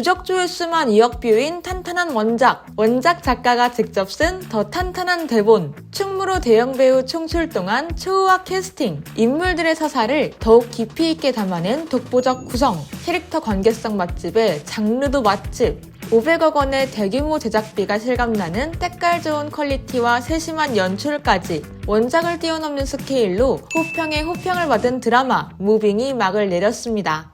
누적 조회수만 2억 뷰인 탄탄한 원작 작가가 직접 쓴 더 탄탄한 대본, 충무로 대형 배우 총출동한 초우와 캐스팅, 인물들의 서사를 더욱 깊이 있게 담아낸 독보적 구성, 캐릭터 관계성 맛집에 장르도 맛집, 500억 원의 대규모 제작비가 실감나는 때깔 좋은 퀄리티와 세심한 연출까지 원작을 뛰어넘는 스케일로 호평에 호평을 받은 드라마 무빙이 막을 내렸습니다.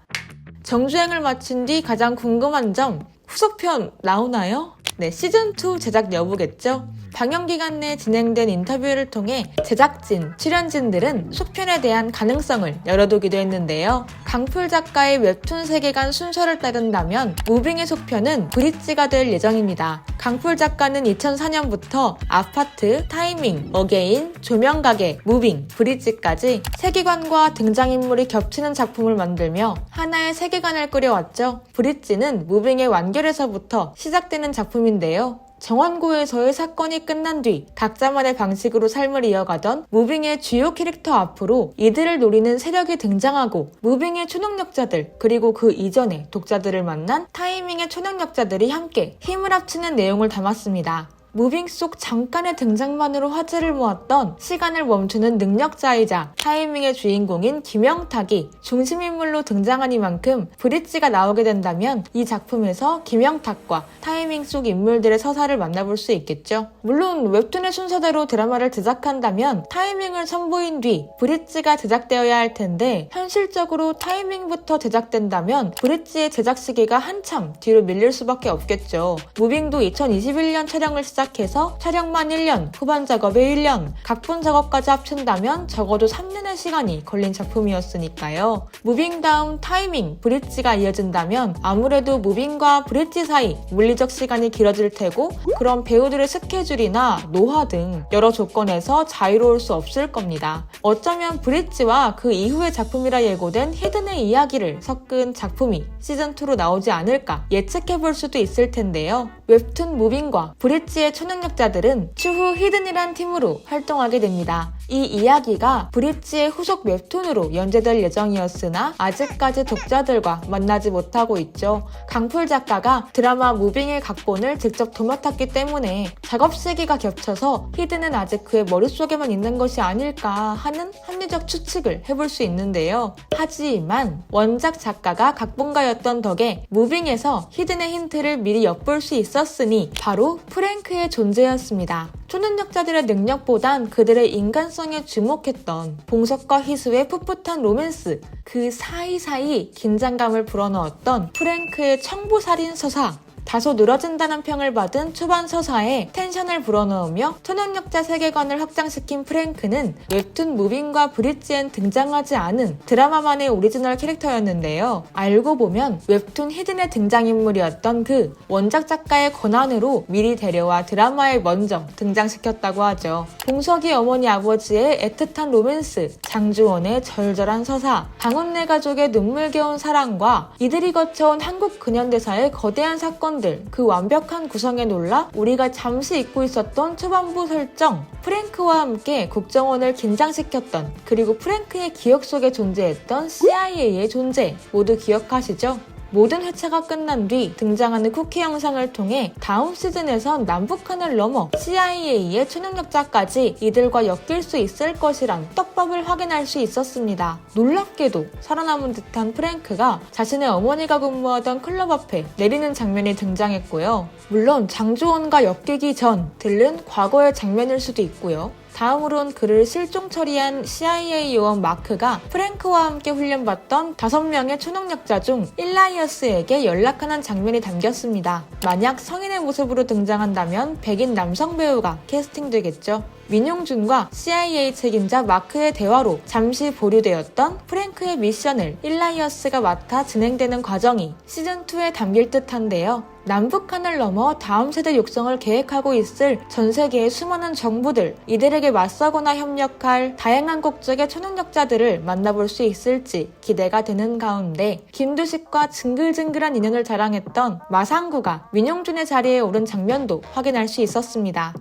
정주행을 마친 뒤 가장 궁금한 점, 후속편 나오나요? 네, 시즌2 제작 여부겠죠? 방영기간 내 진행된 인터뷰를 통해 제작진, 출연진들은 속편에 대한 가능성을 열어두기도 했는데요. 강풀 작가의 웹툰 세계관 순서를 따른다면 무빙의 속편은 브릿지가 될 예정입니다. 강풀 작가는 2004년부터 아파트, 타이밍, 어게인, 조명가게, 무빙, 브릿지까지 세계관과 등장인물이 겹치는 작품을 만들며 하나의 세계관을 꾸려왔죠. 브릿지는 무빙의 완결에서부터 시작되는 작품인데요. 정원고에서의 사건이 끝난 뒤 각자만의 방식으로 삶을 이어가던 무빙의 주요 캐릭터 앞으로 이들을 노리는 세력이 등장하고 무빙의 초능력자들 그리고 그 이전의 독자들을 만난 타이밍의 초능력자들이 함께 힘을 합치는 내용을 담았습니다. 무빙 속 잠깐의 등장만으로 화제를 모았던 시간을 멈추는 능력자이자 타이밍의 주인공인 김영탁이 중심인물로 등장하니만큼 브릿지가 나오게 된다면 이 작품에서 김영탁과 타이밍 속 인물들의 서사를 만나볼 수 있겠죠. 물론 웹툰의 순서대로 드라마를 제작한다면 타이밍을 선보인 뒤 브릿지가 제작되어야 할 텐데 현실적으로 타이밍부터 제작된다면 브릿지의 제작 시기가 한참 뒤로 밀릴 수밖에 없겠죠. 무빙도 2021년 촬영을 시작해서 촬영만 1년, 후반 작업에 1년, 각본 작업까지 합친다면 적어도 3년의 시간이 걸린 작품이었으니까요. 무빙 다음 타이밍, 브릿지가 이어진다면 아무래도 무빙과 브릿지 사이 물리적 시간이 길어질 테고 그런 배우들의 스케줄이나 노화 등 여러 조건에서 자유로울 수 없을 겁니다. 어쩌면 브릿지와 그 이후의 작품이라 예고된 히든의 이야기를 섞은 작품이 시즌2로 나오지 않을까 예측해볼 수도 있을 텐데요. 웹툰 무빙과 브릿지의 초능력자들은 추후 히든이란 팀으로 활동하게 됩니다. 이 이야기가 브릿지의 후속 웹툰으로 연재될 예정이었으나 아직까지 독자들과 만나지 못하고 있죠. 강풀 작가가 드라마 무빙의 각본을 직접 도맡았기 때문에 작업 시기가 겹쳐서 히든은 아직 그의 머릿속에만 있는 것이 아닐까 하는 합리적 추측을 해볼 수 있는데요. 하지만 원작 작가가 각본가였던 덕에 무빙에서 히든의 힌트를 미리 엿볼 수 있었으니 바로 프랭크의 존재였습니다. 초능력자들의 능력보단 그들의 인간성에 주목했던 봉석과 희수의 풋풋한 로맨스, 그 사이사이 긴장감을 불어넣었던 프랭크의 청부살인 서사, 다소 늘어진다는 평을 받은 초반 서사에 텐션을 불어넣으며 초능력자 세계관을 확장시킨 프랭크는 웹툰 무빙과 브릿지엔 등장하지 않은 드라마만의 오리지널 캐릭터였는데요. 알고 보면 웹툰 히든의 등장인물이었던 그 원작 작가의 권한으로 미리 데려와 드라마에 먼저 등장시켰다고 하죠. 봉석이 어머니 아버지의 애틋한 로맨스, 장주원의 절절한 서사, 강원내 가족의 눈물겨운 사랑과 이들이 거쳐온 한국 근현대사의 거대한 사건 그 완벽한 구성에 놀라 우리가 잠시 잊고 있었던 초반부 설정, 프랭크와 함께 국정원을 긴장시켰던 그리고 프랭크의 기억 속에 존재했던 CIA의 존재 모두 기억하시죠? 모든 회차가 끝난 뒤 등장하는 쿠키 영상을 통해 다음 시즌에선 남북한을 넘어 CIA의 초능력자까지 이들과 엮일 수 있을 것이란 떡밥을 확인할 수 있었습니다. 놀랍게도 살아남은 듯한 프랭크가 자신의 어머니가 근무하던 클럽 앞에 내리는 장면이 등장했고요. 물론 장주원과 엮이기 전 들른 과거의 장면일 수도 있고요. 다음으론 그를 실종 처리한 CIA 요원 마크가 프랭크와 함께 훈련받던 5명의 초능력자 중 일라이어스에게 연락하는 장면이 담겼습니다. 만약 성인의 모습으로 등장한다면 백인 남성 배우가 캐스팅되겠죠. 민용준과 CIA 책임자 마크의 대화로 잠시 보류되었던 프랭크의 미션을 일라이어스가 맡아 진행되는 과정이 시즌2에 담길 듯한데요. 남북한을 넘어 다음 세대 육성을 계획하고 있을 전 세계의 수많은 정부들, 이들에게 맞서거나 협력할 다양한 국적의 초능력자들을 만나볼 수 있을지 기대가 되는 가운데 김두식과 징글징글한 인연을 자랑했던 마상구가 민용준의 자리에 오른 장면도 확인할 수 있었습니다.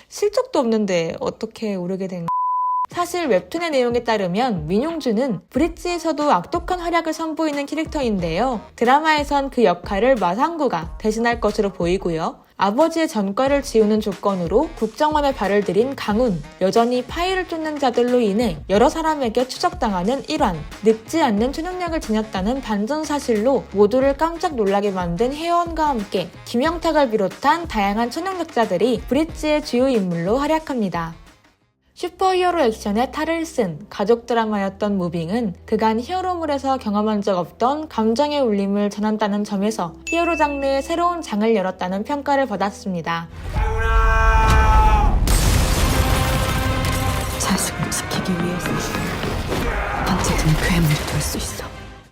실적도 없는데 어떻게 오르게 된 사실 웹툰의 내용에 따르면 민용주는 브릿지에서도 악독한 활약을 선보이는 캐릭터인데요. 드라마에선 그 역할을 마상구가 대신할 것으로 보이고요. 아버지의 전과를 지우는 조건으로 국정원에 발을 들인 강훈, 여전히 파일을 쫓는 자들로 인해 여러 사람에게 추적당하는 일환, 늙지 않는 초능력을 지녔다는 반전 사실로 모두를 깜짝 놀라게 만든 혜원과 함께 김영탁을 비롯한 다양한 초능력자들이 브릿지의 주요 인물로 활약합니다. 슈퍼히어로 액션에 탈을 쓴 가족 드라마였던 무빙은 그간 히어로물에서 경험한 적 없던 감정의 울림을 전한다는 점에서 히어로 장르의 새로운 장을 열었다는 평가를 받았습니다. 자식을 지키기 위해서 언제든 괴물이 될 수 있어.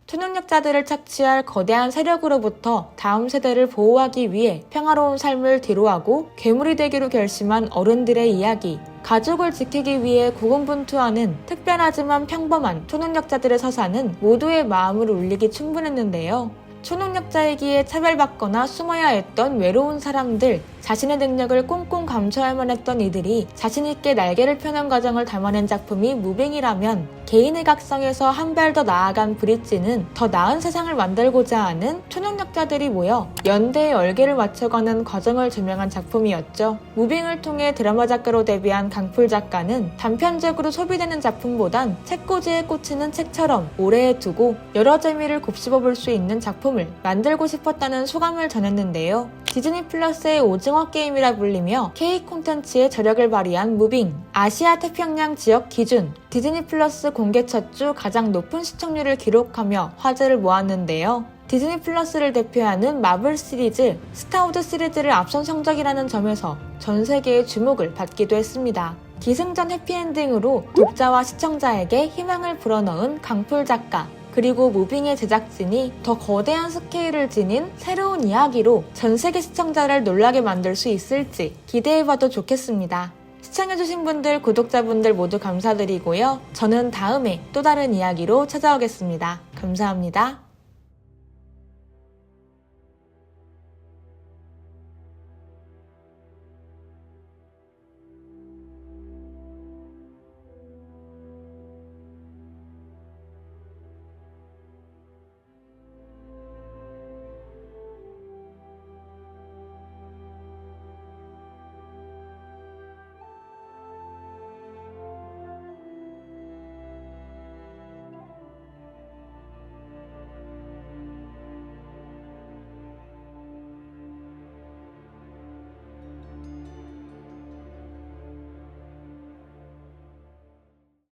초능력자들을 착취할 거대한 세력으로부터 다음 세대를 보호하기 위해 평화로운 삶을 뒤로하고 괴물이 되기로 결심한 어른들의 이야기, 가족을 지키기 위해 고군분투하는 특별하지만 평범한 초능력자들의 서사는 모두의 마음을 울리기 충분했는데요. 초능력자이기에 차별받거나 숨어야 했던 외로운 사람들, 자신의 능력을 꽁꽁 감춰야만 했던 이들이 자신있게 날개를 펴는 과정을 담아낸 작품이 무빙이라면 개인의 각성에서 한 발 더 나아간 브릿지는 더 나은 세상을 만들고자 하는 초능력자들이 모여 연대의 얼개를 맞춰가는 과정을 조명한 작품이었죠. 무빙을 통해 드라마 작가로 데뷔한 강풀 작가는 단편적으로 소비되는 작품보단 책꽂이에 꽂히는 책처럼 오래에 두고 여러 재미를 곱씹어 볼 수 있는 작품을 만들고 싶었다는 소감을 전했는데요. 디즈니 플러스의 오징어 게임이라 불리며 K 콘텐츠의 저력을 발휘한 무빙, 아시아 태평양 지역 기준 디즈니 플러스 공개 첫 주 가장 높은 시청률을 기록하며 화제를 모았는데요. 디즈니 플러스를 대표하는 마블 시리즈, 스타워즈 시리즈를 앞선 성적이라는 점에서 전 세계의 주목을 받기도 했습니다. 기승전 해피엔딩으로 독자와 시청자에게 희망을 불어넣은 강풀 작가, 그리고 무빙의 제작진이 더 거대한 스케일을 지닌 새로운 이야기로 전 세계 시청자를 놀라게 만들 수 있을지 기대해봐도 좋겠습니다. 시청해주신 분들, 구독자분들 모두 감사드리고요. 저는 다음에 또 다른 이야기로 찾아오겠습니다. 감사합니다.